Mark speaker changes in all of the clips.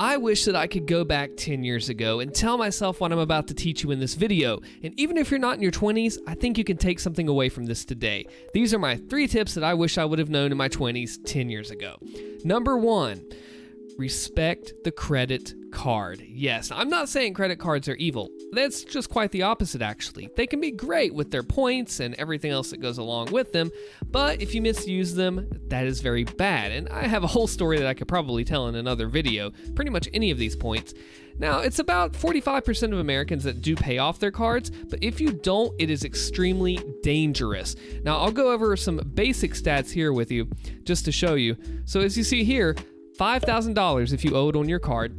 Speaker 1: I wish that I could go back 10 years ago and tell myself what I'm about to teach you in this video. And even if you're not in your 20s, I think you can take something away from this today. These are my 3 tips that I wish I would have known in my 20s 10 years ago. Number 1, respect the credit card. Yes, I'm not saying credit cards are evil. That's just quite the opposite, actually. They can be great with their points and everything else that goes along with them, but if you misuse them, that is very bad. And I have a whole story that I could probably tell in another video, pretty much any of these points. Now, it's about 45% of Americans that do pay off their cards, but if you don't, it is extremely dangerous. Now, I'll go over some basic stats here with you, just to show you. So as you see here, $5,000 if you owe it on your card,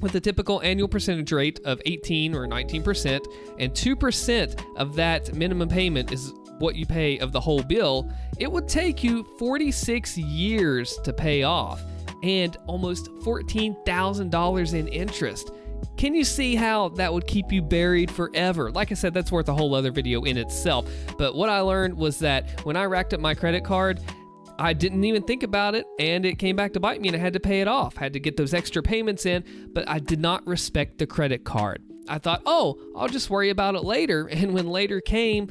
Speaker 1: with a typical annual percentage rate of 18 or 19%, and 2% of that minimum payment is what you pay of the whole bill, it would take you 46 years to pay off and almost $14,000 in interest. Can you see how that would keep you buried forever? Like I said, that's worth a whole other video in itself. But what I learned was that when I racked up my credit card, I didn't even think about it, and it came back to bite me, and I had to pay it off. I had to get those extra payments in, but I did not respect the credit card. I thought, oh, I'll just worry about it later, and when later came,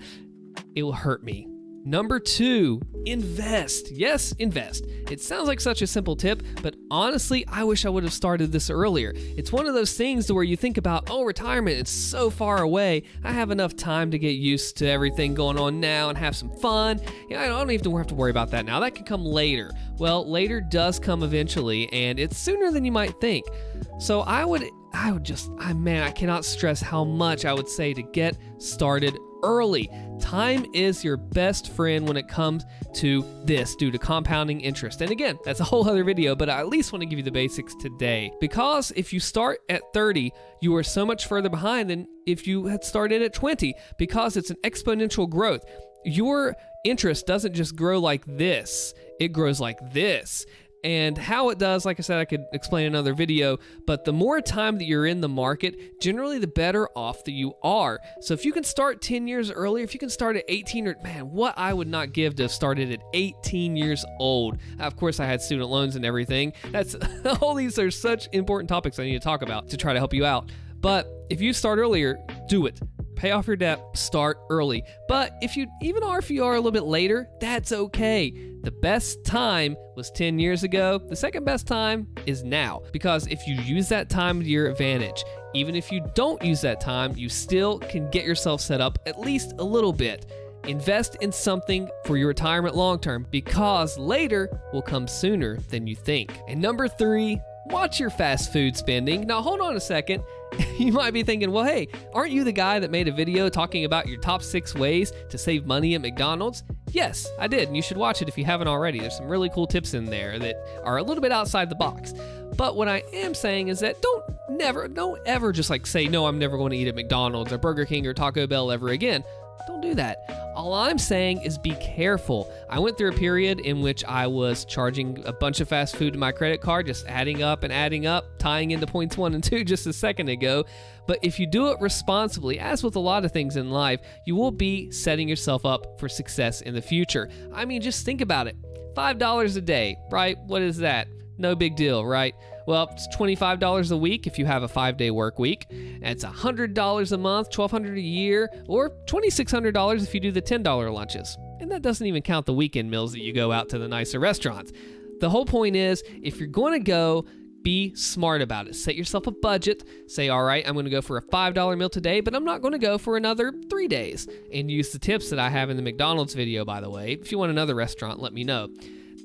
Speaker 1: it will hurt me. Number 2, invest. Yes, invest. It sounds like such a simple tip, but honestly, I wish I would have started this earlier. It's one of those things to where you think about, oh, retirement, it's so far away. I have enough time to get used to everything going on now and have some fun. I don't even have to worry about that now. That can come later. Well, later does come eventually, and it's sooner than you might think. So I cannot stress how much I would say to get started early. Time is your best friend when it comes to this due to compounding interest. And again, that's a whole other video, but I at least want to give you the basics today. Because if you start at 30, you are so much further behind than if you had started at 20, because it's an exponential growth. Your interest doesn't just grow like this, it grows like this. And how it does, like I said, I could explain in another video, but the more time that you're in the market, generally the better off that you are. So if you can start 10 years earlier, if you can start at 18, or man, what I would not give to have started at 18 years old. Of course, I had student loans and everything. All these are such important topics I need to talk about to try to help you out. But if you start earlier, do it. Pay off your debt, start early. But if you are a little bit later, that's okay. The best time was 10 years ago. The second best time is now. Because if you use that time to your advantage, even if you don't use that time, you still can get yourself set up at least a little bit. Invest in something for your retirement long term, because later will come sooner than you think. And number 3, watch your fast food spending. Now hold on a second. You might be thinking, well, hey, aren't you the guy that made a video talking about your top 6 ways to save money at McDonald's? Yes, I did, and you should watch it if you haven't already. There's some really cool tips in there that are a little bit outside the box. But what I am saying is that don't ever just say, no, I'm never going to eat at McDonald's or Burger King or Taco Bell ever again. Don't do that. All I'm saying is be careful. I went through a period in which I was charging a bunch of fast food to my credit card, just adding up, tying into points 1 and 2 just a second ago. But if you do it responsibly, as with a lot of things in life, you will be setting yourself up for success in the future. I mean, just think about it. $5 a day, right? What is that? No big deal, right? Well, it's $25 a week if you have a 5-day work week. It's $100 a month, $1,200 a year, or $2,600 if you do the $10 lunches. And that doesn't even count the weekend meals that you go out to the nicer restaurants. The whole point is, if you're going to go, be smart about it. Set yourself a budget. Say, all right, I'm going to go for a $5 meal today, but I'm not going to go for another 3 days. And use the tips that I have in the McDonald's video, by the way. If you want another restaurant, let me know.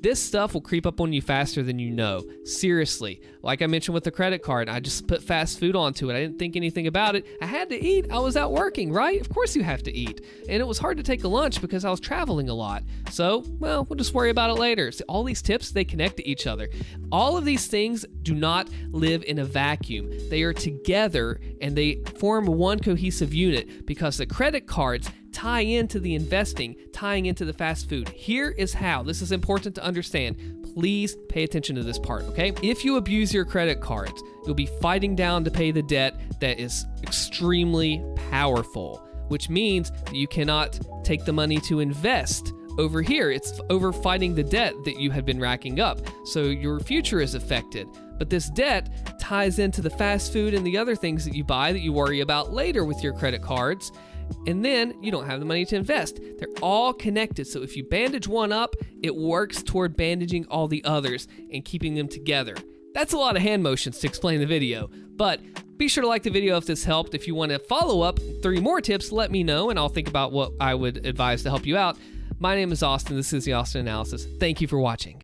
Speaker 1: This stuff will creep up on you faster than you know. Seriously. Like I mentioned with the credit card, I just put fast food onto it. I didn't think anything about it. I had to eat. I was out working, right? Of course you have to eat. And it was hard to take a lunch because I was traveling a lot. So, well, we'll just worry about it later. So all these tips, they connect to each other. All of these things do not live in a vacuum. They are together and they form one cohesive unit, because the credit cards tie into the investing, tying into the fast food. Here is how. This is important to understand. Please pay attention to this part, okay? If you abuse your credit cards, you'll be fighting down to pay the debt that is extremely powerful, which means that you cannot take the money to invest. Over here, it's over fighting the debt that you had been racking up. So your future is affected. But this debt ties into the fast food and the other things that you buy that you worry about later with your credit cards. And then you don't have the money to invest. They're all connected. So if you bandage one up, it works toward bandaging all the others and keeping them together. That's a lot of hand motions to explain the video, but be sure to like the video if this helped. If you want to follow up 3 more tips, let me know and I'll think about what I would advise to help you out. My name is Austin. This is the Austin Analysis. Thank you for watching.